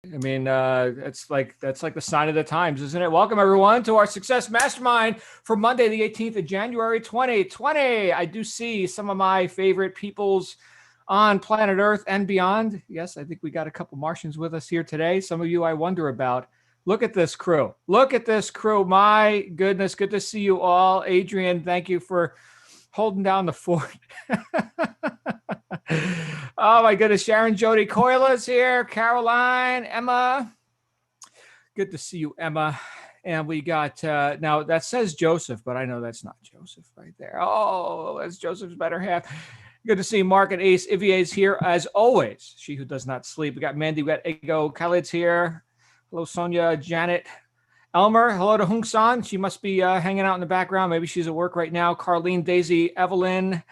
I mean, that's like the sign of the times, isn't it? Welcome everyone to our Success Mastermind for Monday, the 18th of January, 2020. I do see some of my favorite peoples on planet Earth and beyond. Yes, I think we got a couple Martians with us here today. Some of you I wonder about. Look at this crew. Look at this crew. My goodness, good to see you all. Adrian, thank you for holding down the fort. Oh my goodness, Sharon Jody Coyla's here, Caroline, Emma. Good to see you, Emma. And we got, now that says Joseph, but I know that's not Joseph right there. Oh, that's Joseph's better half. Good to see Mark and Ace. Ivier's here as always. She who does not sleep. We got Mandy, we got Ego, Khalid's here. Hello, Sonia, Janet, Elmer. Hello to Hung San. She must be hanging out in the background. Maybe she's at work right now. Carlene, Daisy, Evelyn,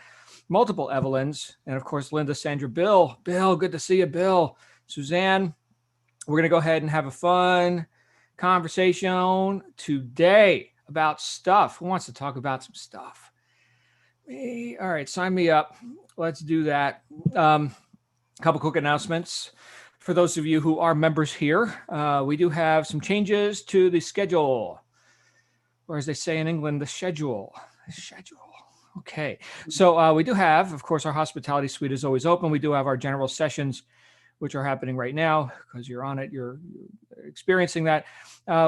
multiple Evelyns, and of course, Linda, Sandra, Bill. Bill, good to see you, Bill. Suzanne, we're going to go ahead and have a fun conversation today about stuff. Who wants to talk about some stuff? Me. All right, sign me up. Let's do that. A couple quick announcements. For those of you who are members here, we do have some changes to the schedule, or as they say in England, the schedule. Okay, so we do have, of course, our hospitality suite is always open. We do have our general sessions, which are happening right now because you're on it, you're experiencing that.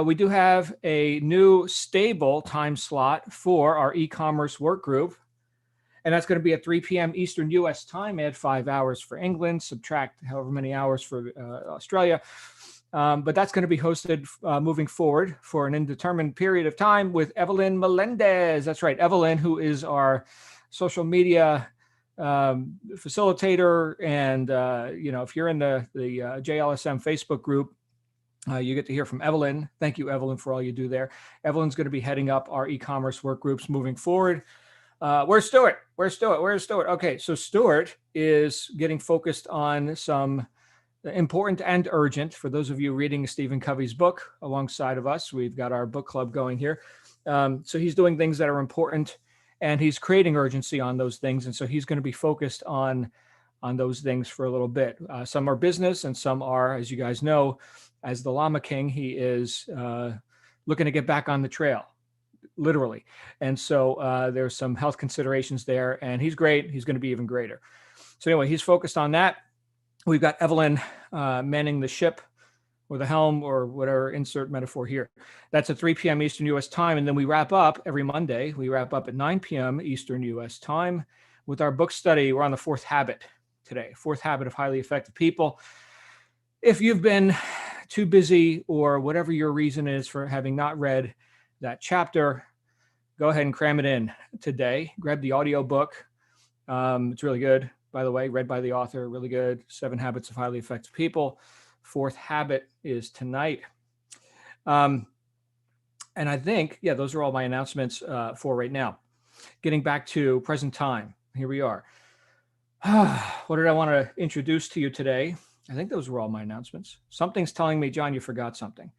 We do have a new stable time slot for our e-commerce work group. And that's going to be at 3 p.m. Eastern U.S. time. Add 5 hours for England, subtract however many hours for Australia. But that's going to be hosted moving forward for an indeterminate period of time with Evelyn Melendez. That's right, Evelyn, who is our social media facilitator. And, if you're in the JLSM Facebook group, you get to hear from Evelyn. Thank you, Evelyn, for all you do there. Evelyn's going to be heading up our e-commerce work groups moving forward. Where's Stuart? Okay, so Stuart is getting focused on some important and urgent. For those of you reading Stephen Covey's book alongside of us, we've got our book club going here. So he's doing things that are important, and he's creating urgency on those things. And so he's going to be focused on those things for a little bit. Some are business, and some are, as you guys know, as the Llama King, he is looking to get back on the trail. Literally. And so there's some health considerations there, and he's great. He's going to be even greater. So anyway, he's focused on that. We've got Evelyn manning the ship or the helm or whatever, insert metaphor here. That's at 3 p.m. Eastern U.S. time. And then we wrap up every Monday. We wrap up at 9 p.m. Eastern U.S. time with our book study. We're on the fourth habit today, fourth habit of highly effective people. If you've been too busy or whatever your reason is for having not read that chapter, go ahead and cram it in today. Grab the audio book. It's really good, by the way, read by the author, really good. 7 Habits of Highly Effective People. Fourth habit is tonight. And I think, those are all my announcements for right now. Getting back to present time. Here we are. What did I want to introduce to you today? I think those were all my announcements. Something's telling me, John, you forgot something.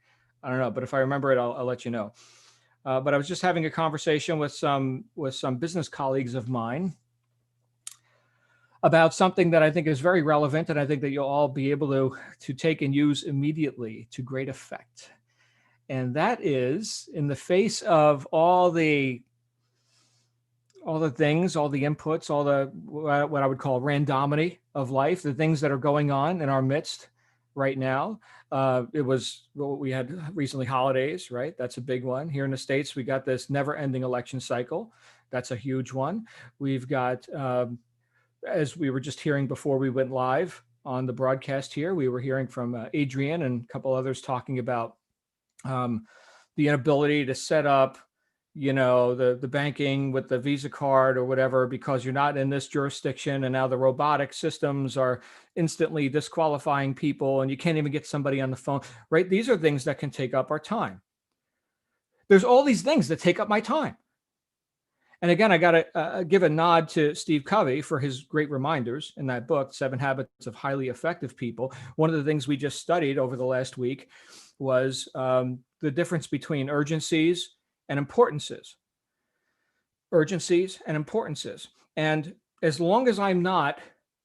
I don't know, but if I remember it, I'll let you know. But I was just having a conversation with some business colleagues of mine about something that I think is very relevant, and I think that you'll all be able to take and use immediately to great effect. And that is, in the face of all the things, all the inputs, all the what I would call randomity of life, the things that are going on in our midst right now. We had recently holidays, right? That's a big one. Here in the States, we got this never-ending election cycle. That's a huge one. We've got, as we were just hearing before we went live on the broadcast here, we were hearing from Adrian and a couple others talking about the inability to set up the banking with the Visa card or whatever, because you're not in this jurisdiction. And now the robotic systems are instantly disqualifying people and you can't even get somebody on the phone, right? These are things that can take up our time. There's all these things that take up my time. And again, I got to give a nod to Steve Covey for his great reminders in that book, 7 Habits of Highly Effective People. One of the things we just studied over the last week was the difference between urgencies and importances. And as long as I'm not,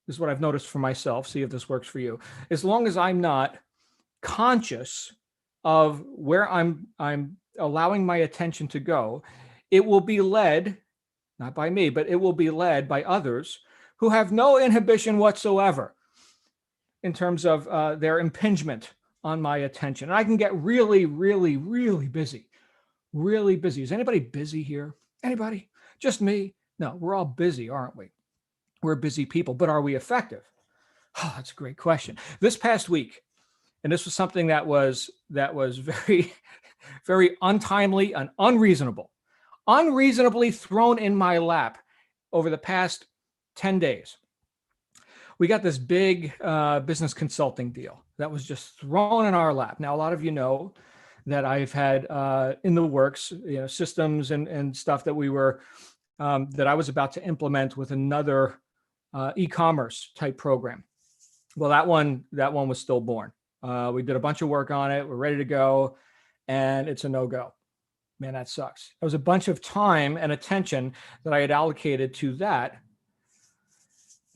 this is what I've noticed for myself, see if this works for you. As long as I'm not conscious of where I'm allowing my attention to go, it will be led, not by me, but it will be led by others who have no inhibition whatsoever in terms of their impingement on my attention. And I can get really, really, really busy, really busy. Is anybody busy here? Anybody? Just me? No, we're all busy, aren't we? We're busy people, but are we effective? Oh, that's a great question. This past week, and this was something that was very, very untimely and unreasonably thrown in my lap over the past 10 days. We got this big business consulting deal that was just thrown in our lap. Now, a lot of you know that I've had in the works, systems and stuff that we were that I was about to implement with another e-commerce type program. Well, that one was stillborn. We did a bunch of work on it. We're ready to go, and it's a no-go. Man, that sucks. It was a bunch of time and attention that I had allocated to that,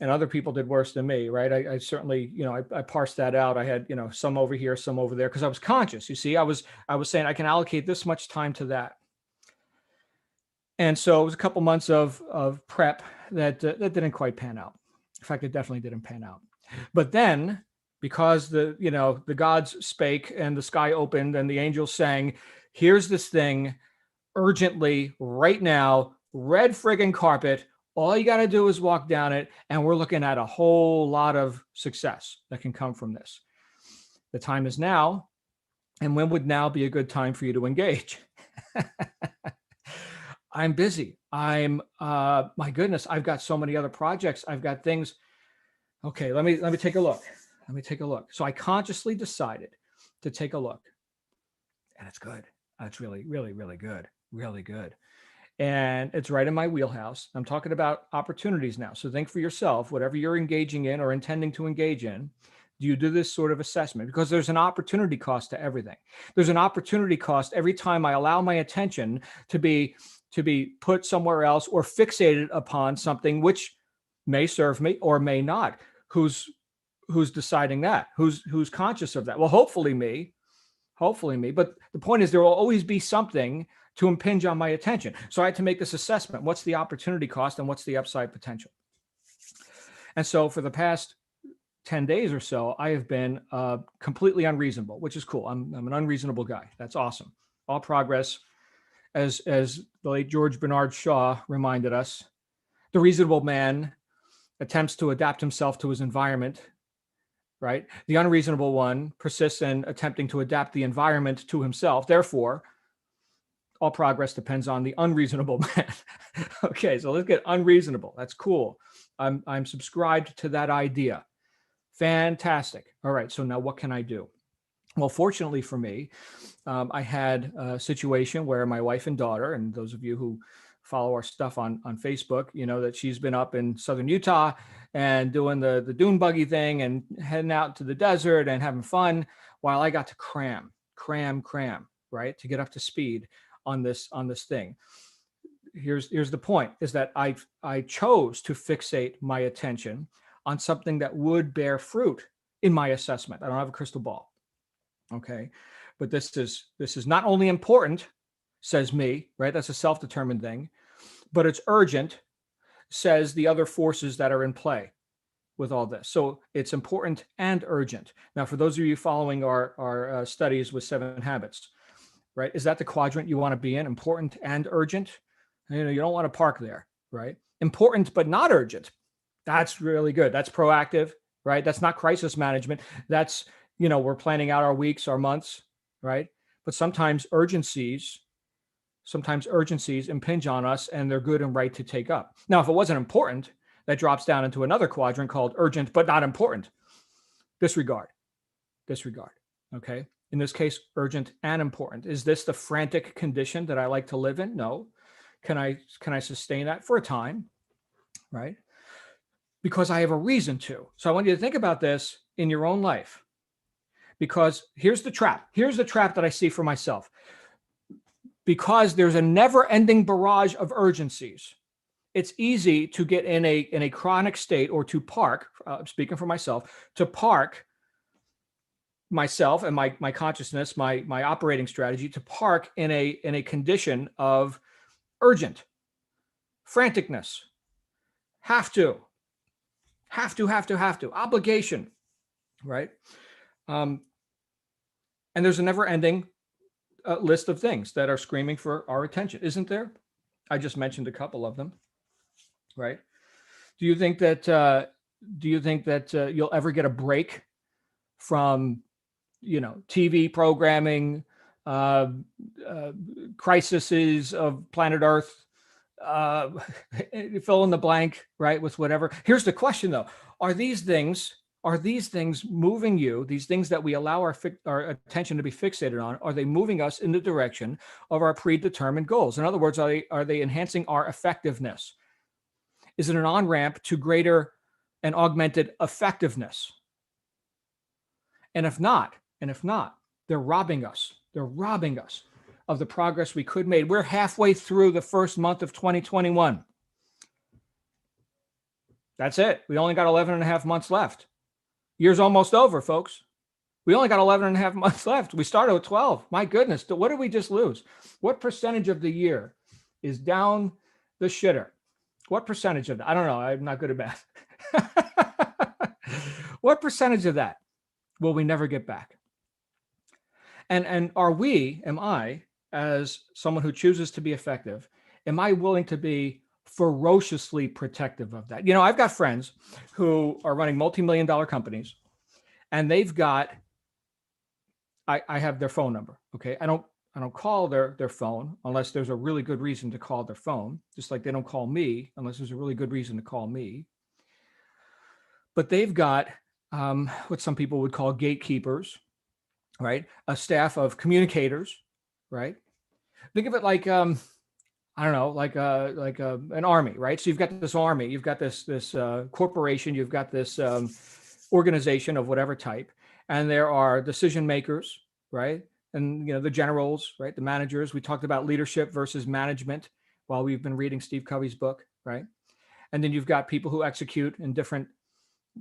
and other people did worse than me, right? I certainly, I parsed that out. I had, some over here, some over there, because I was conscious. You see, I was saying I can allocate this much time to that. And so it was a couple months of prep that didn't quite pan out. In fact, it definitely didn't pan out. But then, because the gods spake and the sky opened and the angels sang, here's this thing urgently right now, red friggin' carpet. All you got to do is walk down it, and we're looking at a whole lot of success that can come from this. The time is now, and when would now be a good time for you to engage? I'm busy. My goodness, I've got so many other projects. I've got things. Okay, let me take a look. So I consciously decided to take a look, and it's good. It's really, really, really good. Really good. And it's right in my wheelhouse. I'm talking about opportunities now. So think for yourself, whatever you're engaging in or intending to engage in, do you do this sort of assessment? Because there's an opportunity cost to everything. There's an opportunity cost every time I allow my attention to be put somewhere else or fixated upon something which may serve me or may not. Who's deciding that? Who's conscious of that? Well, hopefully me. But the point is, there will always be something to impinge on my attention. So I had to make this assessment. What's the opportunity cost and what's the upside potential? And so for the past 10 days or so, I have been completely unreasonable, which is cool. I'm an unreasonable guy. That's awesome. All progress. As the late George Bernard Shaw reminded us, the reasonable man attempts to adapt himself to his environment, right? The unreasonable one persists in attempting to adapt the environment to himself. Therefore, all progress depends on the unreasonable man. Okay, so let's get unreasonable. That's cool. I'm subscribed to that idea. Fantastic. All right, so now what can I do? Well, fortunately for me, I had a situation where my wife and daughter, and those of you who follow our stuff on Facebook, you know that she's been up in southern Utah and doing the dune buggy thing and heading out to the desert and having fun, while I got to cram, right, to get up to speed on this thing. Here's the point, is that I chose to fixate my attention on something that would bear fruit in my assessment. I don't have a crystal ball. Okay. But this is not only important, says me, right? That's a self-determined thing, but it's urgent, says the other forces that are in play with all this. So it's important and urgent. Now, for those of you following our studies with 7 habits, right? Is that the quadrant you want to be in? Important and urgent? You don't want to park there, right? Important, but not urgent. That's really good. That's proactive, right? That's not crisis management. That's, we're planning out our weeks, our months, right? But sometimes urgencies impinge on us, and they're good and right to take up. Now, if it wasn't important, that drops down into another quadrant called urgent, but not important. Disregard. Okay. In this case, urgent and important. Is this the frantic condition that I like to live in? No. Can I sustain that for a time? Right? Because I have a reason to. So I want you to think about this in your own life. Because here's the trap. Here's the trap that I see for myself. Because there's a never-ending barrage of urgencies, it's easy to get in a chronic state, or to park, speaking for myself, to park myself and my consciousness, my operating strategy to park in a condition of urgent, franticness, have to, obligation, right? And there's a never-ending list of things that are screaming for our attention, isn't there? I just mentioned a couple of them, right? Do you think that you'll ever get a break from, TV programming, crises of planet Earth, uh, fill in the blank, right? With whatever. Here's the question, though: Are these things moving you? These things that we allow our attention to be fixated on, are they moving us in the direction of our predetermined goals? In other words, are they enhancing our effectiveness? Is it an on-ramp to greater and augmented effectiveness? And if not, they're robbing us. They're robbing us of the progress we could make. We're halfway through the first month of 2021. That's it. We only got 11 and a half months left. Year's almost over, folks. We only got 11 and a half months left. We started with 12. My goodness, what did we just lose? What percentage of the year is down the shitter? What percentage of that? I don't know. I'm not good at math. What percentage of that will we never get back? And am I, as someone who chooses to be effective, am I willing to be ferociously protective of that? I've got friends who are running multi-million-dollar companies, and they've got, I have their phone number. Okay. I don't call their phone unless there's a really good reason to call their phone, just like they don't call me unless there's a really good reason to call me. But they've got what some people would call gatekeepers, right? A staff of communicators, right? Think of it like, I don't know, like an army, right? So you've got this army, you've got this corporation, you've got this organization of whatever type, and there are decision makers, right? And the generals, right? The managers. We talked about leadership versus management while we've been reading Steve Covey's book, right? And then you've got people who execute in different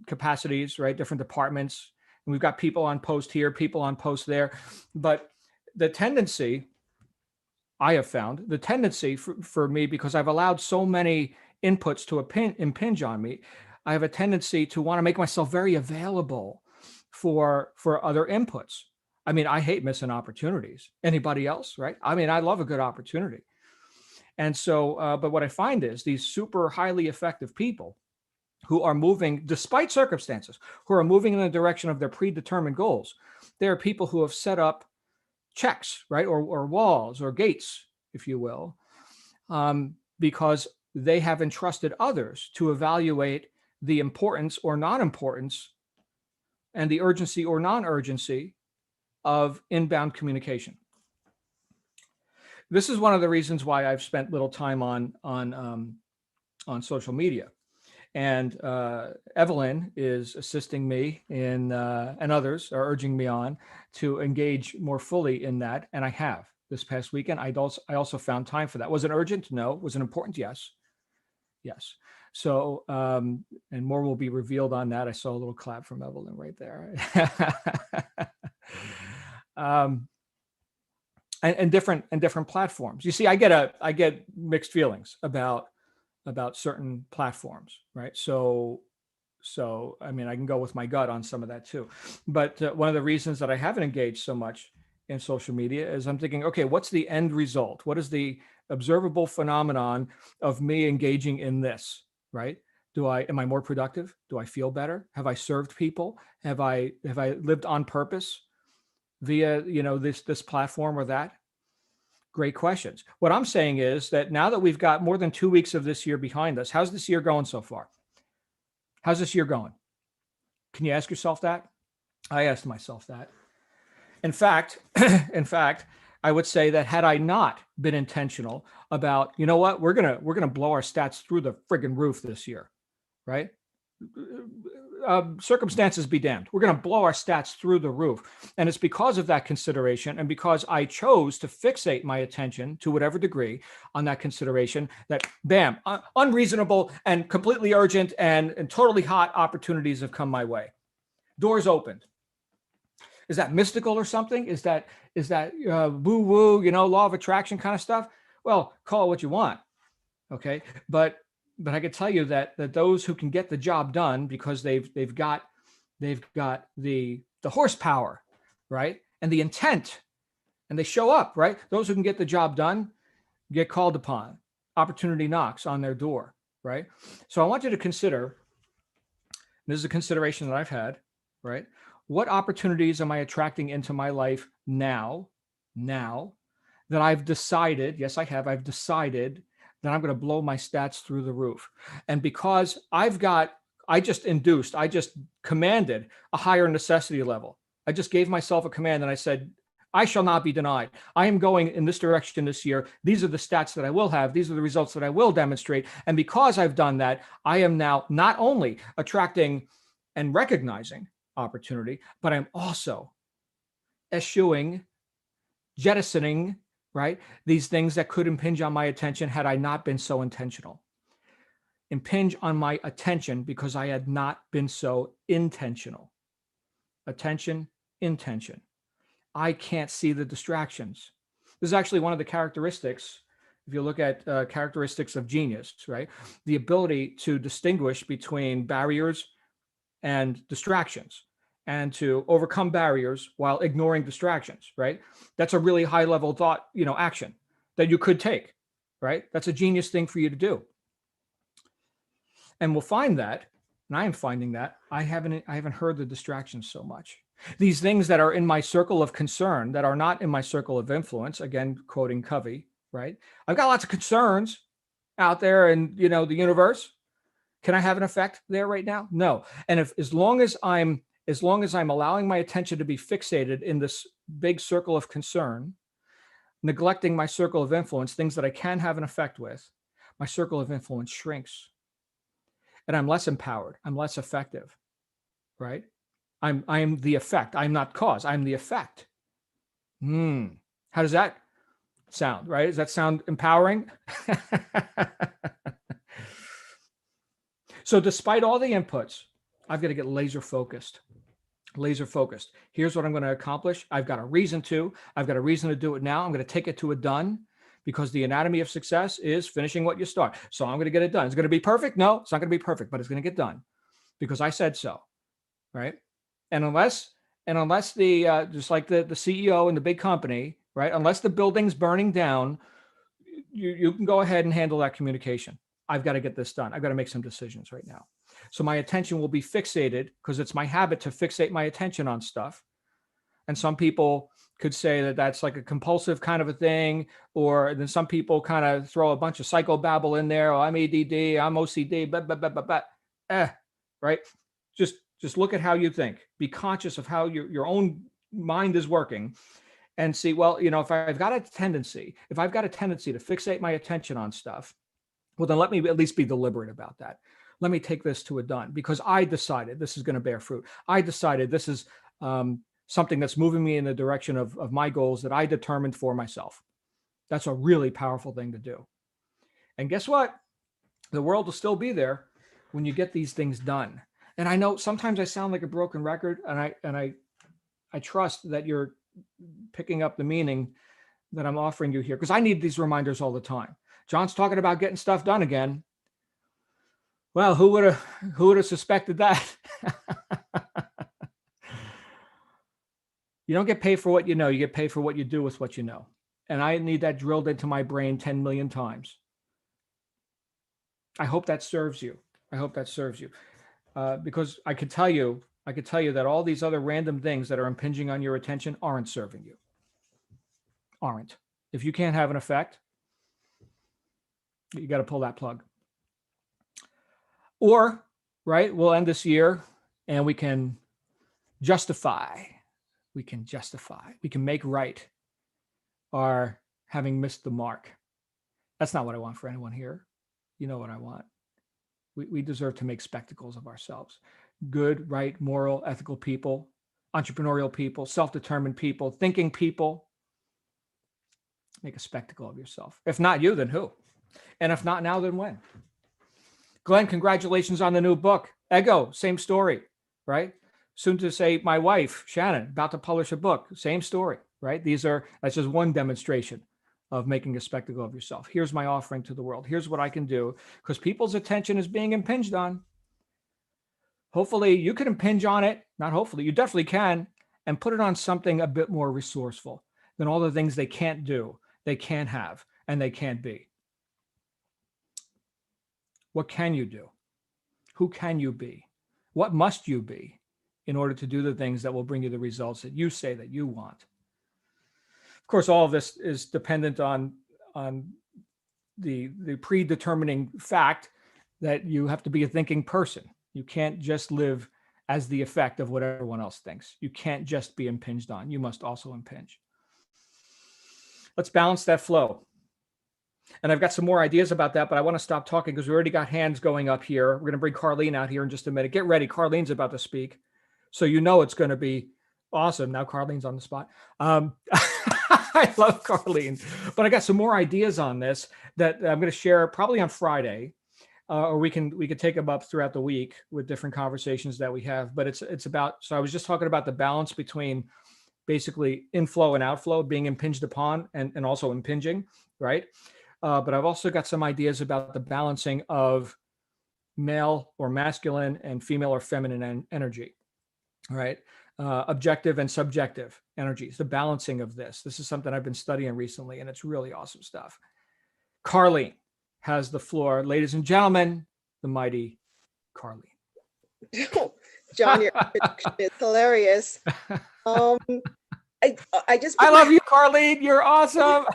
capacities, right? Different departments. And we've got people on post here, people on post there. But the tendency, I have found, the tendency for me, because I've allowed so many inputs to impinge on me, I have a tendency to want to make myself very available for other inputs. I mean, I hate missing opportunities. Anybody else, right? I mean, I love a good opportunity. And so, but what I find is these super highly effective people who are moving, despite circumstances, who are moving in the direction of their predetermined goals. They are people who have set up checks, right? Or walls or gates, if you will, because they have entrusted others to evaluate the importance or non-importance and the urgency or non-urgency of inbound communication. This is one of the reasons why I've spent little time on social media. And Evelyn is assisting me in, and others are urging me on to engage more fully in that. And I have this past weekend. I also found time for that. Was it urgent? No. Was it important? Yes. Yes. So, and more will be revealed on that. I saw a little clap from Evelyn right there. And different platforms. You see, I get mixed feelings about certain platforms, right? So I mean, I can go with my gut on some of that too. But one of the reasons that I haven't engaged so much in social media is I'm thinking, okay, what's the end result? What is the observable phenomenon of me engaging in this, right? Am I more productive? Do I feel better? Have I served people? Have I lived on purpose via, this platform or that? Great questions. What I'm saying is that now that we've got more than 2 weeks of this year behind us, how's this year going so far? How's this year going? Can you ask yourself that? I asked myself that. In fact, I would say that had I not been intentional about, you know what, we're gonna blow our stats through the friggin' roof this year, right? Circumstances be damned. We're going to blow our stats through the roof. And it's because of that consideration and because I chose to fixate my attention to whatever degree on that consideration that, bam, unreasonable and completely urgent and totally hot opportunities have come my way. Doors opened. Is that mystical or something? Is that woo woo, law of attraction kind of stuff? Well, call it what you want. Okay. But I can tell you that those who can get the job done because they've got the horsepower, right? And the intent, and they show up, right? Those who can get the job done get called upon. Opportunity knocks on their door, right? So I want you to consider, this is a consideration that I've had, right? What opportunities am I attracting into my life now that I've decided, yes, I've decided that I'm going to blow my stats through the roof. And because I just commanded a higher necessity level. I just gave myself a command and I said, I shall not be denied. I am going in this direction this year. These are the stats that I will have. These are the results that I will demonstrate. And because I've done that, I am now not only attracting and recognizing opportunity, but I'm also eschewing, jettisoning, right? These things that could impinge on my attention had I not been so intentional. Impinge on my attention because I had not been so intentional. Attention, intention. I can't see the distractions. This is actually one of the characteristics, if you look at characteristics of genius, right? The ability to distinguish between barriers and distractions and to overcome barriers while ignoring distractions, right? That's a really high level thought, action that you could take, right? That's a genius thing for you to do. And we'll find that, and I am finding that I haven't heard the distractions so much. These things that are in my circle of concern that are not in my circle of influence, again, quoting Covey, right? I've got lots of concerns out there in, the universe. Can I have an effect there right now? No. And as long as I'm allowing my attention to be fixated in this big circle of concern, neglecting my circle of influence, things that I can have an effect with, my circle of influence shrinks. And I'm less empowered. I'm less effective, right? I'm the effect. I'm not cause. I'm the effect. How does that sound, right? Does that sound empowering? So despite all the inputs, I've got to get laser focused. Laser focused. Here's what I'm going to accomplish. I've got a reason to do it now. I'm going to take it to a done, because the anatomy of success is finishing what you start. So I'm going to get it done. It's going to be perfect? No, it's not going to be perfect, but it's going to get done because I said so, right? And unless the just like the CEO in the big company, right? Unless the building's burning down, you can go ahead and handle that communication. I've got to get this done. I've got to make some decisions right now. So my attention will be fixated because it's my habit to fixate my attention on stuff. And some people could say that that's like a compulsive kind of a thing, or then some people kind of throw a bunch of psychobabble in there. Oh, I'm ADD, I'm OCD, right? Just look at how you think. Be conscious of how your own mind is working, and see, well, if I've got a tendency to fixate my attention on stuff, well, then let me at least be deliberate about that. Let me take this to a done because I decided this is going to bear fruit. I decided this is something that's moving me in the direction of my goals that I determined for myself. That's a really powerful thing to do. And guess what? The world will still be there when you get these things done. And I know sometimes I sound like a broken record, and I trust that you're picking up the meaning that I'm offering you here, because I need these reminders all the time. John's talking about getting stuff done again. Well, who would have suspected that? You don't get paid for what you know. You get paid for what you do with what you know. And I need that drilled into my brain 10 million times. I hope that serves you. Because I could tell you that all these other random things that are impinging on your attention aren't serving you. Aren't. If you can't have an effect, you got to pull that plug. Or, right, we'll end this year and we can justify, we can make right our having missed the mark. That's not what I want for anyone here. You know what I want. We deserve to make spectacles of ourselves. Good, right, moral, ethical people, entrepreneurial people, self-determined people, thinking people. Make a spectacle of yourself. If not you, then who? And if not now, then when? Glenn, congratulations on the new book. Ego, same story, right? Soon to say, my wife, Shannon, about to publish a book, same story, right? That's just one demonstration of making a spectacle of yourself. Here's my offering to the world. Here's what I can do, because people's attention is being impinged on. Hopefully you can impinge on it. Not hopefully, you definitely can, and put it on something a bit more resourceful than all the things they can't do, they can't have, and they can't be. What can you do? Who can you be? What must you be in order to do the things that will bring you the results that you say that you want? Of course, all of this is dependent on the predetermining fact that you have to be a thinking person. You can't just live as the effect of what everyone else thinks. You can't just be impinged on. You must also impinge. Let's balance that flow. And I've got some more ideas about that, but I want to stop talking because we already got hands going up here. We're going to bring Carlene out here in just a minute. Get ready. Carlene's about to speak. So you know it's going to be awesome. Now Carlene's on the spot. I love Carlene, but I got some more ideas on this that I'm going to share probably on Friday, or we can take them up throughout the week with different conversations that we have. But it's about, so I was just talking about the balance between basically inflow and outflow, being impinged upon and also impinging, right? But I've also got some ideas about the balancing of male or masculine and female or feminine energy, right? Objective and subjective energies, the balancing of this. This is something I've been studying recently, and it's really awesome stuff. Carlene has the floor. Ladies and gentlemen, the mighty Carlene. John, your introduction is hilarious. I love you, Carlene. You're awesome.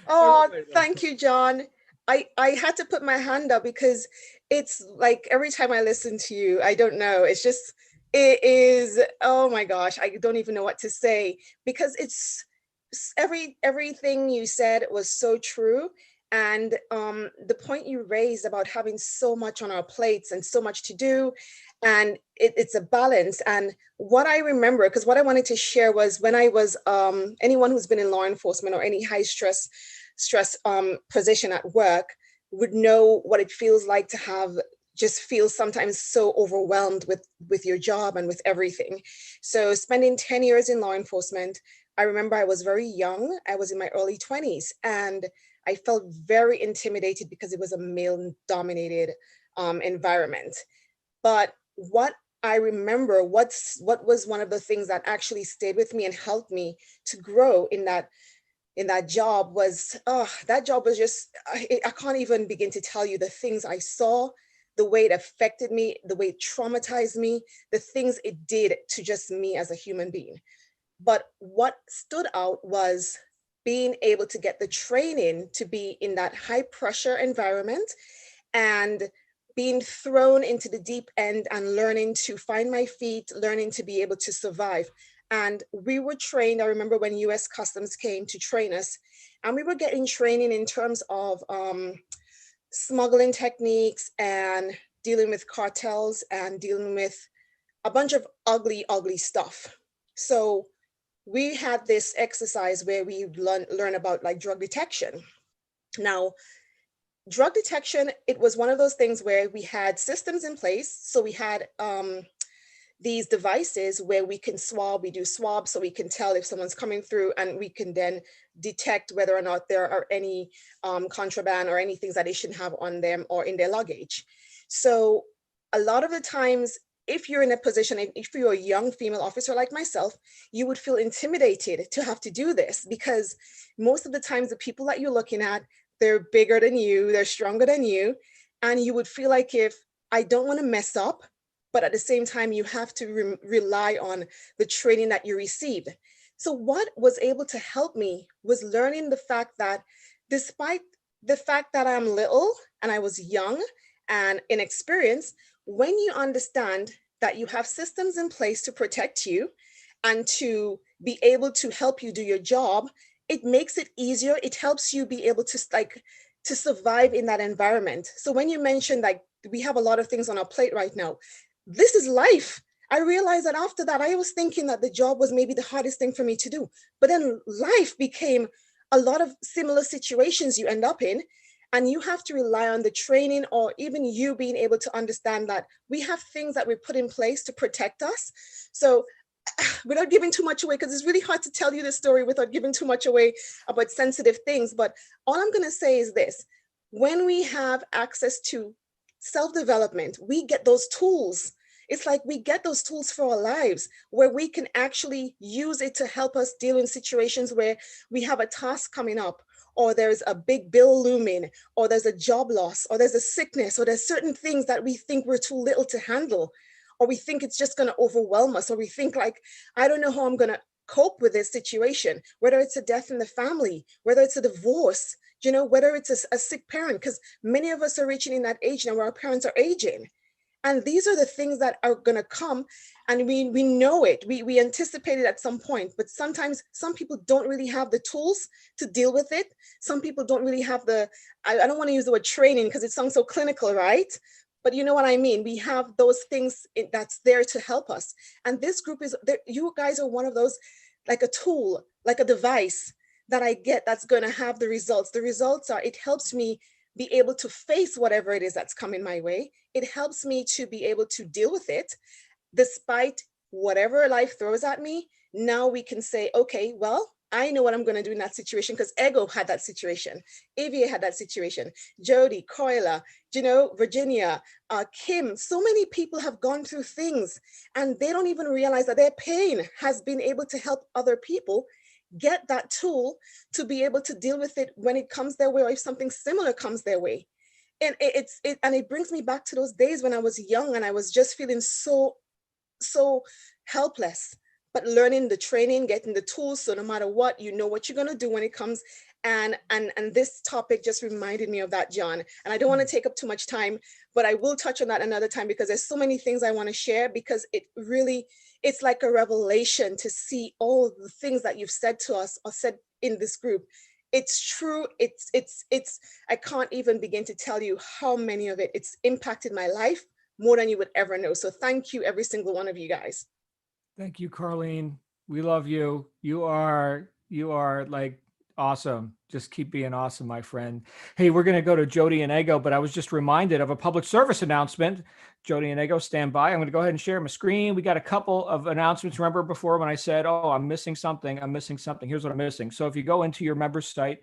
Oh, thank you, John. I had to put my hand up because it's like every time I listen to you, I don't know. It is, oh my gosh, I don't even know what to say, because it's everything you said was so true. And the point you raised about having so much on our plates and so much to do, and it's a balance. And what I remember, because what I wanted to share was when I was, anyone who's been in law enforcement or any high stress position at work would know what it feels like to just feel sometimes so overwhelmed with your job and with everything. So spending 10 years in law enforcement, I remember I was very young. I was in my early 20s, and I felt very intimidated because it was a male-dominated environment. But what I remember, what was one of the things that actually stayed with me and helped me to grow in that job was, that job was just, I can't even begin to tell you the things I saw, the way it affected me, the way it traumatized me, the things it did to just me as a human being. But what stood out was being able to get the training to be in that high pressure environment and being thrown into the deep end and learning to find my feet, learning to be able to survive. And we were trained, I remember when US Customs came to train us, and we were getting training in terms of smuggling techniques and dealing with cartels and dealing with a bunch of ugly stuff. So we had this exercise where we learn about like drug detection. Now, drug detection, it was one of those things where we had systems in place. So we had these devices where we can we do swabs, so we can tell if someone's coming through, and we can then detect whether or not there are any contraband or any things that they shouldn't have on them or in their luggage. So a lot of the times, if you're in a position, if you're a young female officer like myself, you would feel intimidated to have to do this, because most of the times the people that you're looking at, they're bigger than you, they're stronger than you. And you would feel like, if I don't want to mess up, but at the same time, you have to rely on the training that you received. So what was able to help me was learning the fact that despite the fact that I'm little and I was young and inexperienced, when you understand that you have systems in place to protect you and to be able to help you do your job, it makes it easier. It helps you be able to survive in that environment. So when you mentioned like we have a lot of things on our plate right now, this is life. I realized that after that, I was thinking that the job was maybe the hardest thing for me to do. But then life became a lot of similar situations you end up in. And you have to rely on the training, or even you being able to understand that we have things that we put in place to protect us. So without giving too much away, because it's really hard to tell you this story without giving too much away about sensitive things. But all I'm going to say is this: when we have access to self-development, we get those tools. It's like we get those tools for our lives, where we can actually use it to help us deal in situations where we have a task coming up, or there's a big bill looming, or there's a job loss, or there's a sickness, or there's certain things that we think we're too little to handle, or we think it's just going to overwhelm us, or we think like, I don't know how I'm going to cope with this situation, whether it's a death in the family, whether it's a divorce, whether it's a sick parent, because many of us are reaching in that age now where our parents are aging. And these are the things that are going to come, and we know it. We anticipate it at some point, but sometimes some people don't really have the tools to deal with it. Some people don't really have I don't want to use the word training because it sounds so clinical, right? But you know what I mean? We have those things that's there to help us. And this group is there. You guys are one of those, like a tool, like a device that I get that's going to have the results. The results are, it helps me be able to face whatever it is that's coming my way. It helps me to be able to deal with it despite whatever life throws at me. Now we can say, okay, well, I know what I'm going to do in that situation, because Ego had that situation. Avia had that situation. Jody, Koila, Virginia, Kim, so many people have gone through things and they don't even realize that their pain has been able to help other people get that tool to be able to deal with it when it comes their way, or if something similar comes their way. And it brings me back to those days when I was young and I was just feeling so helpless, but learning the training, getting the tools, so no matter what, you know what you're going to do when it comes. And this topic just reminded me of that, John. And I don't want to take up too much time, but I will touch on that another time, because there's so many things I want to share, because it's like a revelation to see all the things that you've said to us or said in this group. It's true. It's I can't even begin to tell you how many of it's impacted my life more than you would ever know. So thank you, every single one of you guys. Thank you, Carlene. We love you. You are like awesome. Just keep being awesome, my friend. Hey, we're going to go to Jody and Ego, but I was just reminded of a public service announcement. Jody and Ego, stand by. I'm going to go ahead and share my screen. We got a couple of announcements. Remember before when I said, oh, I'm missing something. Here's what I'm missing. So if you go into your members site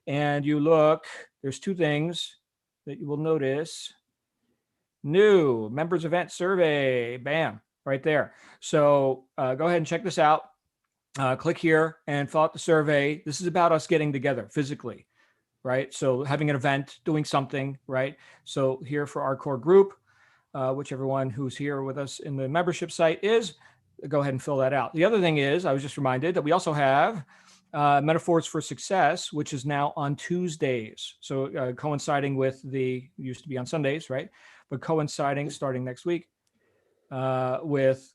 and you look, there's two things that you will notice. New members event survey, bam, right there. So go ahead and check this out. Click here and fill out the survey. This is about us getting together physically, right? So having an event, doing something, right? So here for our core group, which everyone who's here with us in the membership site is, go ahead and fill that out. The other thing is, I was just reminded that we also have Metaphors for Success, which is now on Tuesdays. So coinciding with used to be on Sundays, right? But coinciding starting next week with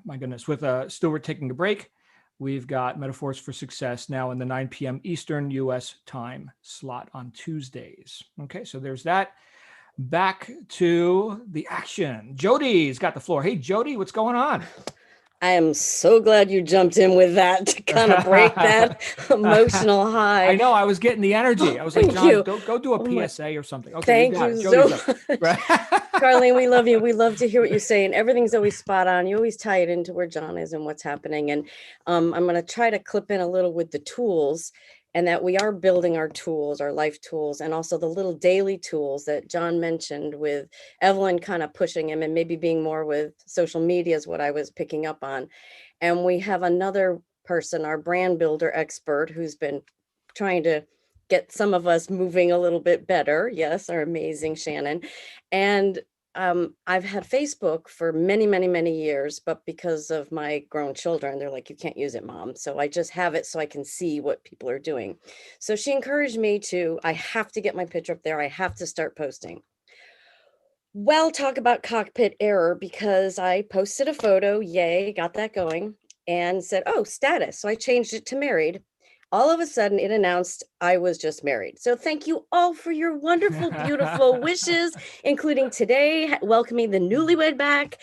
my goodness, with Stuart taking a break, we've got Metaphors for Success now in the 9 p.m. Eastern U.S. time slot on Tuesdays. Okay, so there's that. Back to the action. Jody's got the floor. Hey, Jody, what's going on? I am so glad you jumped in with that to kind of break that emotional high. I know, I was getting the energy. I was like, John, go do a PSA or something. Okay, thank you so much. Carlene, we love you. We love to hear what you say, and everything's always spot on. You always tie it into where John is and what's happening. And I'm going to try to clip in a little with the tools, and that we are building our tools, our life tools, and also the little daily tools that John mentioned, with Evelyn kind of pushing him and maybe being more with social media is what I was picking up on. And we have another person, our brand builder expert, who's been trying to get some of us moving a little bit better. Yes, our amazing Shannon. And I've had Facebook for many, many, many years, but because of my grown children, they're like, you can't use it, Mom. So I just have it so I can see what people are doing. So she encouraged me I have to get my picture up there. I have to start posting. Well, talk about cockpit error, because I posted a photo, yay, got that going, and said, oh, status. So I changed it to married. All of a sudden it announced I was just married. So thank you all for your wonderful, beautiful wishes, including today, welcoming the newlywed back.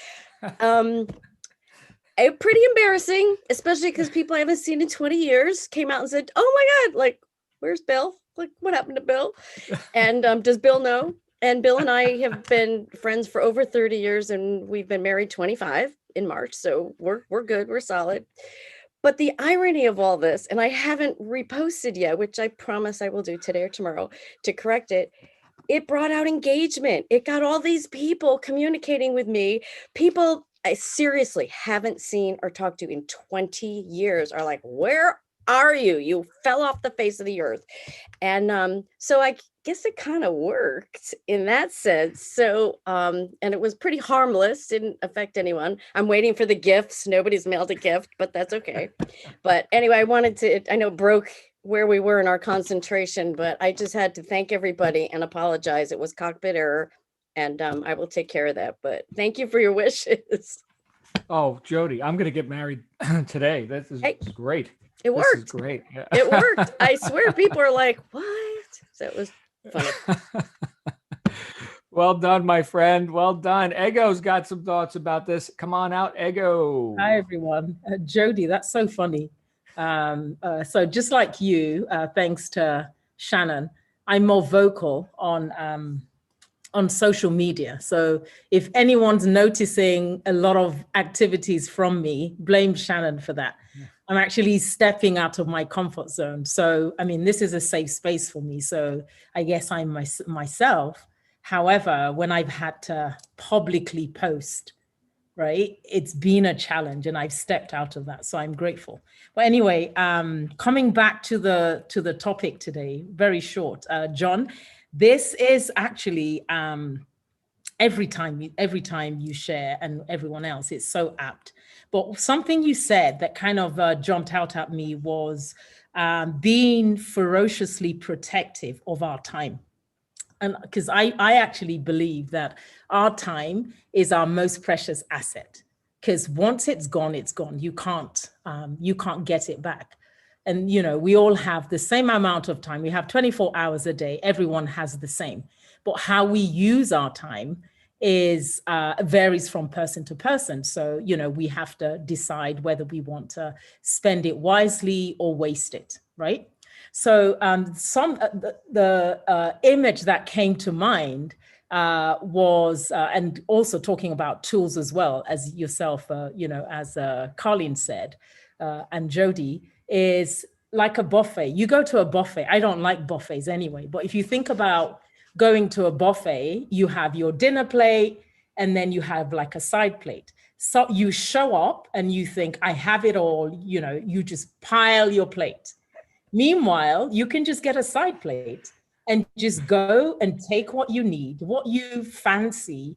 Pretty embarrassing, especially because people I haven't seen in 20 years came out and said, oh my God, like, where's Bill? Like, what happened to Bill? And does Bill know? And Bill and I have been friends for over 30 years, and we've been married 25 in March. So we're good, we're solid. But the irony of all this, and I haven't reposted yet, which I promise I will do today or tomorrow to correct it, it brought out engagement. It got all these people communicating with me. People I seriously haven't seen or talked to in 20 years are like, where are you? You fell off the face of the earth. And so I guess it kind of worked in that sense. So, and it was pretty harmless, didn't affect anyone. I'm waiting for the gifts. Nobody's mailed a gift, but that's okay. But anyway, I know it broke where we were in our concentration, but I just had to thank everybody and apologize. It was cockpit error, and I will take care of that. But thank you for your wishes. Oh, Jody, I'm going to get married today. This is great. It worked. This is great. Yeah. It worked. I swear people are like, what? So it was funny. Well done, my friend. Well done. Ego's got some thoughts about this. Come on out, Ego. Hi, everyone. Jody, that's so funny. So just like you, thanks to Shannon, I'm more vocal on social media. So if anyone's noticing a lot of activities from me, blame Shannon for that. Yeah. I'm actually stepping out of my comfort zone. So, I mean, this is a safe space for me. So I guess I'm myself. However, when I've had to publicly post, right, it's been a challenge, and I've stepped out of that. So I'm grateful. But anyway, coming back to the topic today, very short, John, this is actually every time you share, and everyone else, it's so apt. But something you said that kind of jumped out at me was being ferociously protective of our time. And because I actually believe that our time is our most precious asset, because once it's gone, it's gone. You can't get it back. And, you know, we all have the same amount of time. We have 24 hours a day. Everyone has the same. But how we use our time is varies from person to person. So, you know, we have to decide whether we want to spend it wisely or waste it, right? So the image that came to mind was, and also talking about tools as well, as yourself, you know, as Carleen said, and Jody, is like a buffet. You go to a buffet. I don't like buffets anyway, but if you think about going to a buffet, you have your dinner plate, and then you have like a side plate. So you show up and you think, I have it all, you know, you just pile your plate. Meanwhile, you can just get a side plate and just go and take what you need, what you fancy,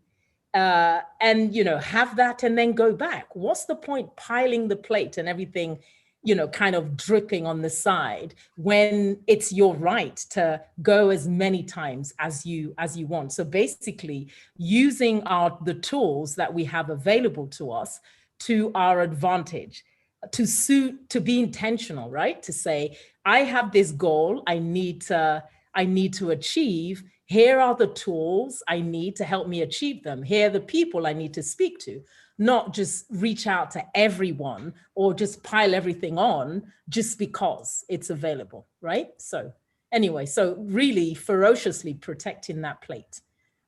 and, you know, have that and then go back. What's the point piling the plate and everything, you know, kind of dripping on the side, when it's your right to go as many times as you want? So basically using the tools that we have available to us to our advantage, to be intentional, right? To say, I have this goal I need to achieve. Here are the tools I need to help me achieve them. Here are the people I need to speak to, not just reach out to everyone or just pile everything on just because it's available, right? So anyway, so really ferociously protecting that plate,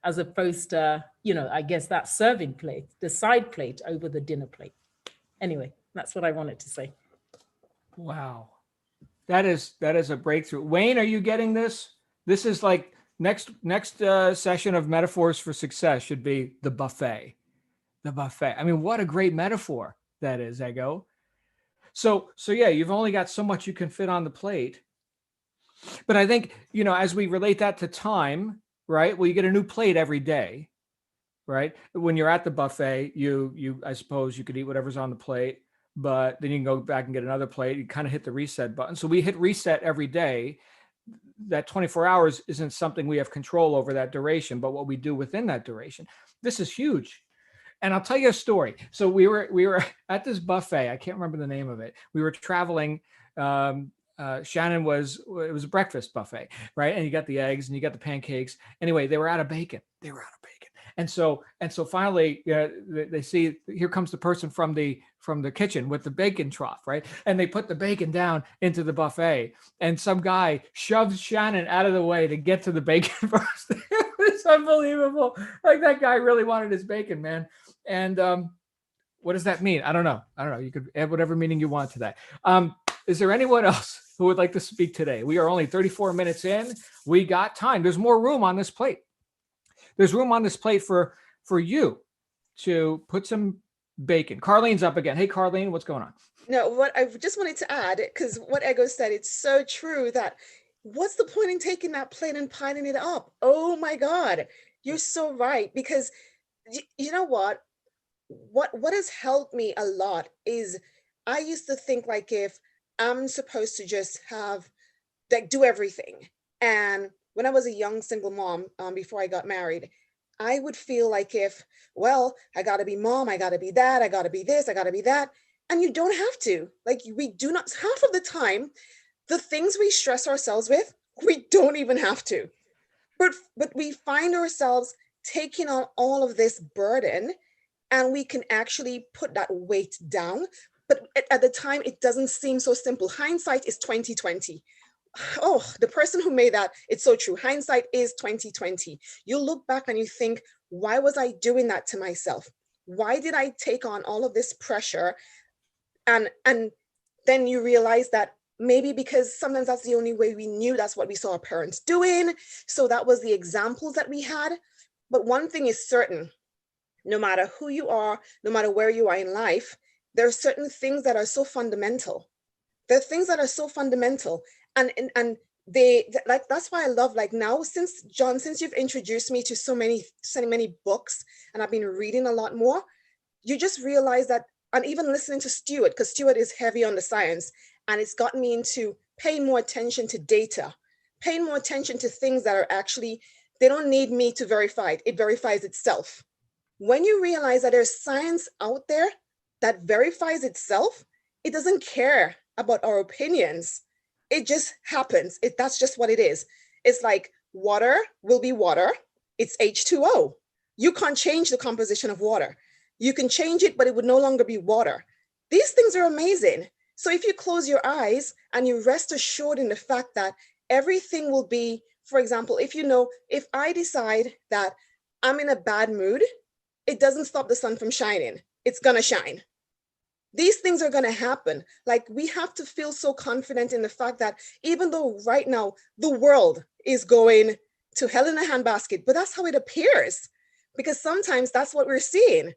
as opposed to, you know, I guess that serving plate, the side plate over the dinner plate. Anyway, that's what I wanted to say. Wow. That is a breakthrough. Wayne, are you getting this? This is like next session of Metaphors for Success should be the buffet. The buffet. I mean, what a great metaphor that is, Ego. So yeah, you've only got so much you can fit on the plate. But I think, you know, as we relate that to time, right? Well, you get a new plate every day, right? When you're at the buffet, you I suppose you could eat whatever's on the plate, but then you can go back and get another plate. You kind of hit the reset button. So we hit reset every day. That 24 hours isn't something we have control over, that duration, but what we do within that duration. This is huge. And I'll tell you a story. So we were at this buffet. I can't remember the name of it. We were traveling. Shannon it was a breakfast buffet, right? And you got the eggs and you got the pancakes. Anyway, they were out of bacon. And so finally, they see, here comes the person from the kitchen with the bacon trough, right? And they put the bacon down into the buffet, and some guy shoves Shannon out of the way to get to the bacon first. It's unbelievable. Like, that guy really wanted his bacon, man. And what does that mean? I don't know. You could add whatever meaning you want to that. Is there anyone else who would like to speak today? We are only 34 minutes in. We got time. There's more room on this plate. There's room on this plate for you to put some bacon. Carlene's up again. Hey, Carlene, what's going on? No, what I just wanted to add, because what Ego said, it's so true, that what's the point in taking that plate and piling it up? Oh my God, you're so right. Because you know what has helped me a lot is, I used to think like, if I'm supposed to just have, like, do everything. And when I was a young single mom, before I got married, I would feel like, if, well, I got to be mom, I got to be that, I got to be this, I got to be that. And you don't have to. Like, we do not, half of the time, the things we stress ourselves with, we don't even have to. But we find ourselves taking on all of this burden, and we can actually put that weight down. But at the time, it doesn't seem so simple. Hindsight is 2020. Oh, the person who made that, it's so true. Hindsight is 2020. You look back and you think, why was I doing that to myself? Why did I take on all of this pressure? And then you realize that maybe because sometimes that's the only way we knew, that's what we saw our parents doing. So that was the examples that we had. But one thing is certain, no matter who you are, no matter where you are in life, there are certain things that are so fundamental. There are things that are so fundamental. And they, like, that's why I love, like, now, since John, since you've introduced me to so many books, and I've been reading a lot more, you just realize that, and even listening to Stuart, because Stuart is heavy on the science, and it's gotten me into paying more attention to data, paying more attention to things that are actually, they don't need me to verify it. It verifies itself. When you realize that there's science out there that verifies itself, it doesn't care about our opinions. It just happens. That's just what it is. It's like, water will be water. It's H2O. You can't change the composition of water. You can change it, but it would no longer be water. These things are amazing. So if you close your eyes and you rest assured in the fact that everything will be, for example, if I decide that I'm in a bad mood, it doesn't stop the sun from shining. It's gonna shine. These things are going to happen. Like, we have to feel so confident in the fact that even though right now the world is going to hell in a handbasket, but that's how it appears, because sometimes that's what we're seeing.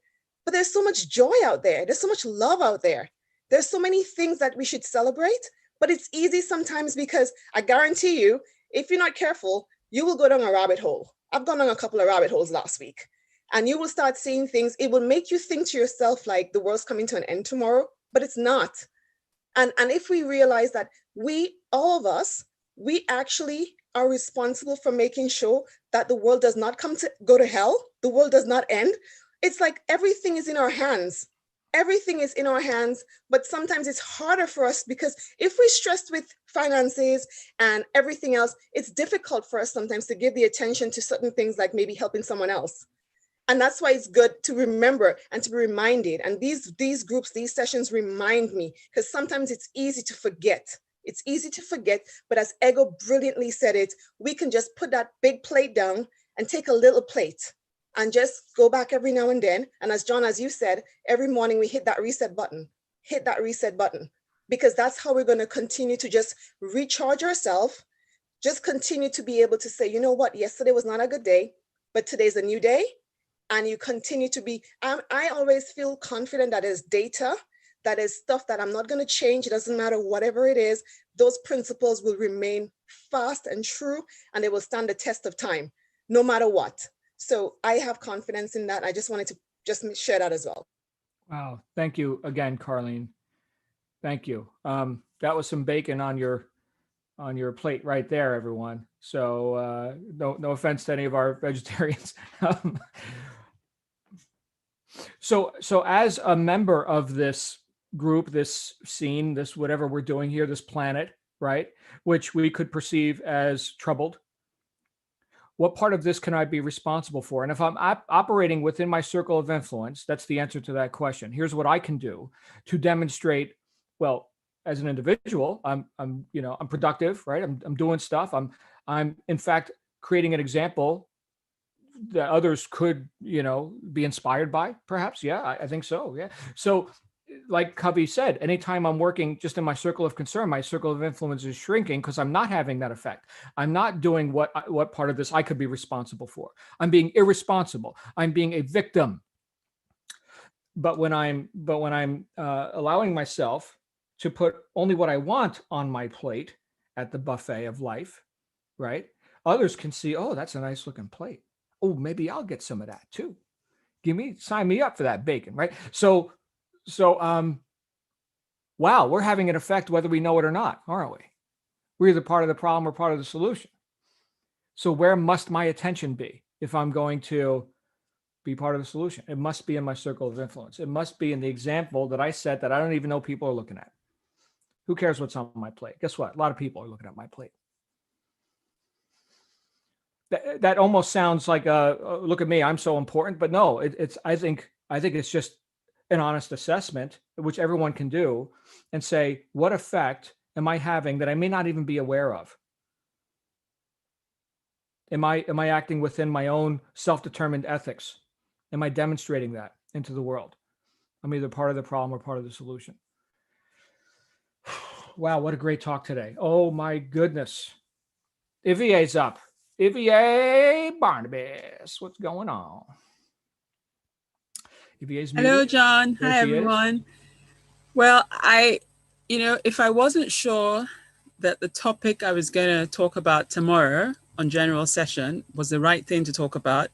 But there's so much joy out there. There's so much love out there. There's so many things that we should celebrate, but it's easy sometimes, because I guarantee you, if you're not careful, you will go down a rabbit hole. I've gone down a couple of rabbit holes last week. And you will start seeing things. It will make you think to yourself like the world's coming to an end tomorrow, but it's not. And if we realize that all of us, we actually are responsible for making sure that the world does not go to hell, the world does not end. It's like everything is in our hands. Everything is in our hands, but sometimes it's harder for us, because if we're stressed with finances and everything else, it's difficult for us sometimes to give the attention to certain things, like maybe helping someone else. And that's why it's good to remember and to be reminded. And these groups, these sessions remind me, because sometimes it's easy to forget. It's easy to forget, but as Ego brilliantly said it, we can just put that big plate down and take a little plate and just go back every now and then. And as John, as you said, every morning we hit that reset button, because that's how we're going to continue to just recharge ourselves, just continue to be able to say, you know what, yesterday was not a good day, but today's a new day. And you continue to be, I always feel confident that there's data, that is stuff that I'm not going to change. It doesn't matter, whatever it is, those principles will remain fast and true, and they will stand the test of time, no matter what. So I have confidence in that. I just wanted to just share that as well. Wow. Thank you again, Carlene. Thank you. That was some bacon on your plate right there, everyone. So no offense to any of our vegetarians. So as a member of this group, this scene, this whatever we're doing here, this planet, right, which we could perceive as troubled, what part of this can I be responsible for? And if I'm operating within my circle of influence, that's the answer to that question. Here's what I can do to demonstrate, well, as an individual, I'm productive, right? I'm doing stuff. I'm in fact creating an example that others could, be inspired by, perhaps. Yeah, I think so. Yeah. So like Covey said, anytime I'm working just in my circle of concern, my circle of influence is shrinking because I'm not having that effect. I'm not doing what part of this I could be responsible for. I'm being irresponsible. I'm being a victim. But when I'm allowing myself to put only what I want on my plate at the buffet of life, right? Others can see, oh, that's a nice looking plate. Oh, maybe I'll get some of that too. Sign me up for that bacon, right? So, wow, we're having an effect whether we know it or not, aren't we? We're either part of the problem or part of the solution. So where must my attention be if I'm going to be part of the solution? It must be in my circle of influence. It must be in the example that I set that I don't even know people are looking at. Who cares what's on my plate? Guess what? A lot of people are looking at my plate. That almost sounds like look at me, I'm so important, but no, I think it's just an honest assessment, which everyone can do, and say, what effect am I having that I may not even be aware of? Am I acting within my own self-determined ethics? Am I demonstrating that into the world? I'm either part of the problem or part of the solution. Wow, what a great talk today. Oh my goodness. Ivier's up. Ivier Barnabas, what's going on? Ivier's muted. Hello, John. There Hi, she is. everyone. Well, if I wasn't sure that the topic I was going to talk about tomorrow on general session was the right thing to talk about,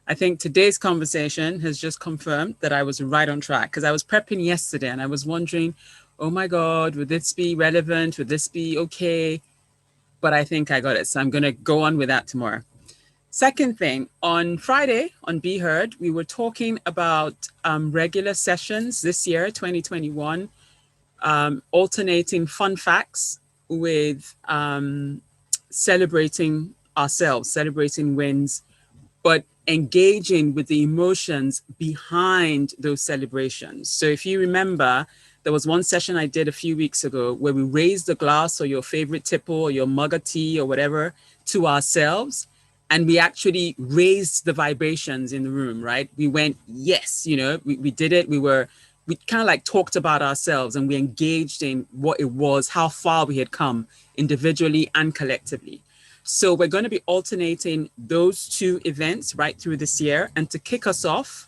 I think today's conversation has just confirmed that I was right on track, because I was prepping yesterday and I was wondering, oh my God, would this be relevant? Would this be okay? But I think I got it. So I'm going to go on with that tomorrow. Second thing, on Friday on Be Heard, we were talking about regular sessions this year, 2021, alternating fun facts with celebrating ourselves, celebrating wins, but engaging with the emotions behind those celebrations. So if you remember, there was one session I did a few weeks ago where we raised the glass or your favorite tipple or your mug of tea or whatever to ourselves. And we actually raised the vibrations in the room, right? We went, yes, we did it. We kind of like talked about ourselves and we engaged in what it was, how far we had come individually and collectively. So we're going to be alternating those two events right through this year. And to kick us off,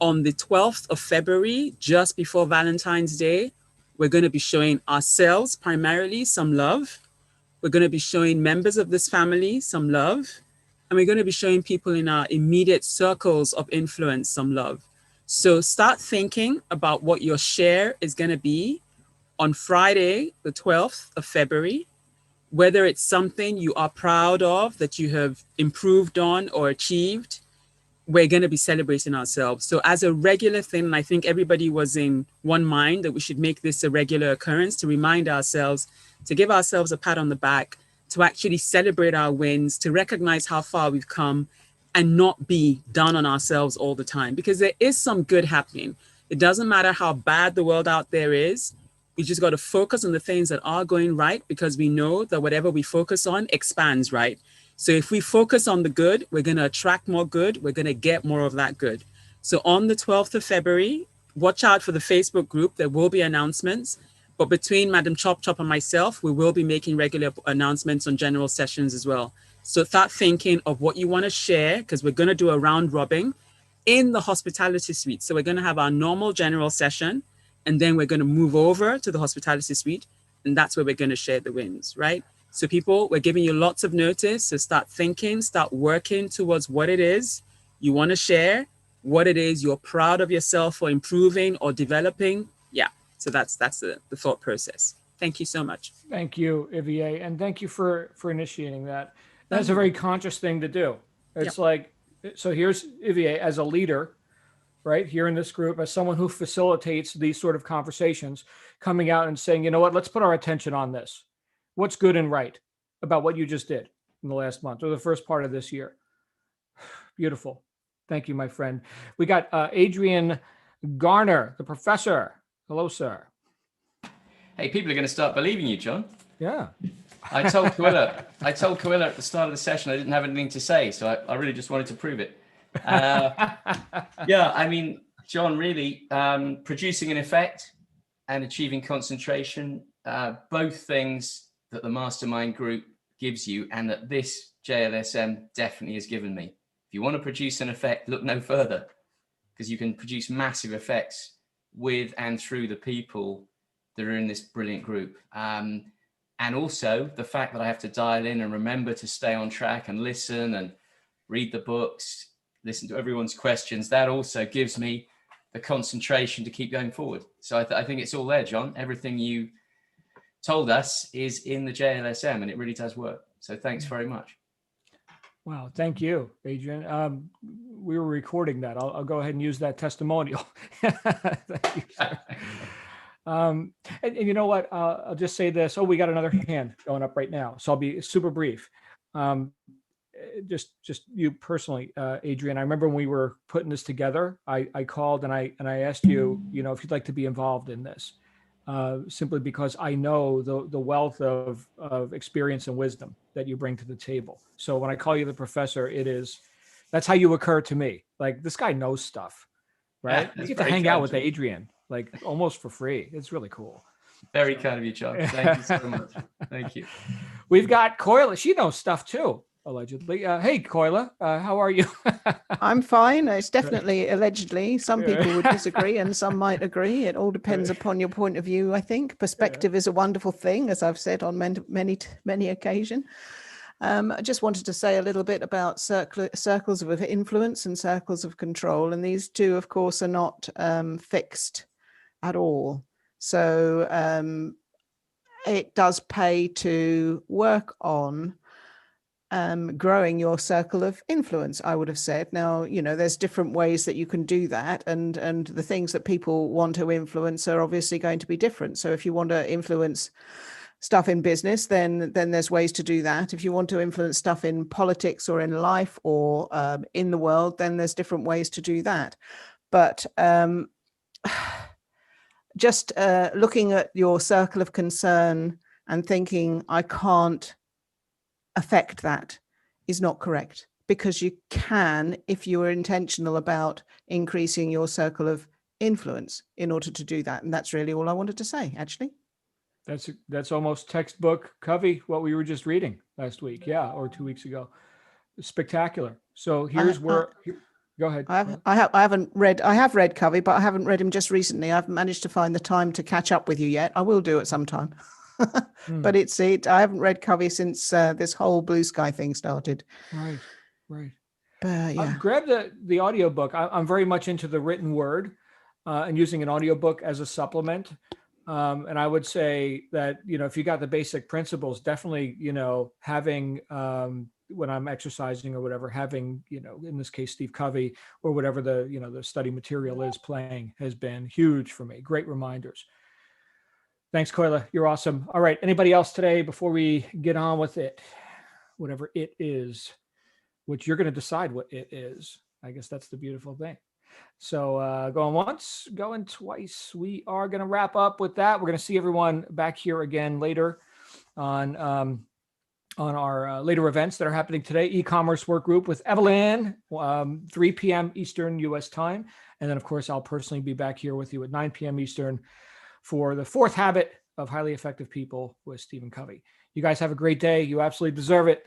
on the 12th of February, just before Valentine's Day, we're going to be showing ourselves primarily some love. We're going to be showing members of this family some love. And we're going to be showing people in our immediate circles of influence some love. So start thinking about what your share is going to be on Friday, the 12th of February, whether it's something you are proud of that you have improved on or achieved. We're going to be celebrating ourselves. So as a regular thing, and I think everybody was in one mind that we should make this a regular occurrence to remind ourselves, to give ourselves a pat on the back, to actually celebrate our wins, to recognize how far we've come and not be down on ourselves all the time, because there is some good happening. It doesn't matter how bad the world out there is. We just got to focus on the things that are going right, because we know that whatever we focus on expands, right? So if we focus on the good, we're going to attract more good. We're going to get more of that good. So on the 12th of February, watch out for the Facebook group. There will be announcements. But between Madam Chop Chop and myself, we will be making regular announcements on general sessions as well. So start thinking of what you want to share, because we're going to do a round robin in the hospitality suite. So we're going to have our normal general session, and then we're going to move over to the hospitality suite. And that's where we're going to share the wins, right? So people, we're giving you lots of notice. So start thinking, start working towards what it is you want to share, what it is you're proud of yourself for improving or developing. Yeah. So that's the thought process. Thank you so much. Thank you, Ivier. And thank you for initiating that. That's a very conscious thing to do. It's like, so here's Ivier as a leader, right? Here in this group, as someone who facilitates these sort of conversations, coming out and saying, you know what, let's put our attention on this. What's good and right about what you just did in the last month or the first part of this year? Beautiful. Thank you, my friend. We got Adrian Garner, the professor. Hello, sir. Hey, people are going to start believing you, John. Yeah. I told Kawila at the start of the session I didn't have anything to say, so I really just wanted to prove it. Yeah, I mean, John, really, producing an effect and achieving concentration, both things that the Mastermind group gives you and that this JLSM definitely has given me. If you want to produce an effect, look no further, because you can produce massive effects with and through the people that are in this brilliant group. And also the fact that I have to dial in and remember to stay on track and listen and read the books, listen to everyone's questions, that also gives me the concentration to keep going forward. So I think it's all there, John. Everything you told us is in the JLSM, and it really does work. So thanks very much. Wow. Thank you, Adrian. We were recording that. I'll go ahead and use that testimonial. Thank you, sir. And you know what? I'll just say this. Oh, we got another hand going up right now. So I'll be super brief. Just you personally, Adrian, I remember when we were putting this together, I called and I asked you, if you'd like to be involved in this, simply because I know the wealth of experience and wisdom that you bring to the table. So when I call you the professor, that's how you occur to me. Like, this guy knows stuff, right? Yeah, You get to hang out with Adrian, like almost for free. It's really cool. Very kind of you, John. Thank you so much. Thank you. We've got Koila. She knows stuff too, allegedly. Hey, Koila, how are you? I'm fine. It's definitely allegedly. Some people would disagree and some might agree. It all depends upon your point of view, I think. Perspective is a wonderful thing, as I've said on many occasions. I just wanted to say a little bit about circles of influence and circles of control. And these two, of course, are not fixed at all. So it does pay to work on growing your circle of influence, I would have said. Now, there's different ways that you can do that. And the things that people want to influence are obviously going to be different. So if you want to influence stuff in business, then there's ways to do that. If you want to influence stuff in politics or in life or in the world, then there's different ways to do that. But just looking at your circle of concern and thinking, I can't affect that, is not correct, because you can if you are intentional about increasing your circle of influence in order to do that. And that's really all I wanted to say, actually. That's almost textbook Covey, what we were just reading last week. Yeah. Or 2 weeks ago. Spectacular. So here's where, go ahead. I have read Covey, but I haven't read him just recently. I've managed to find the time to catch up with you yet. I will do it sometime. But I haven't read Covey since this whole blue sky thing started. Right. But yeah. Grab the audiobook. I'm very much into the written word and using an audiobook as a supplement. And I would say that, if you got the basic principles, definitely, having, when I'm exercising or whatever, having, in this case, Steve Covey or whatever the study material is playing has been huge for me. Great reminders. Thanks, Koila. You're awesome. All right. Anybody else today before we get on with it, whatever it is, which you're going to decide what it is. I guess that's the beautiful thing. So going once, going twice. We are going to wrap up with that. We're going to see everyone back here again later on our later events that are happening today. E-commerce work group with Evelyn, 3 p.m. Eastern U.S. time. And then, of course, I'll personally be back here with you at 9 p.m. Eastern for the 4th habit of highly effective people with Stephen Covey. You guys have a great day. You absolutely deserve it.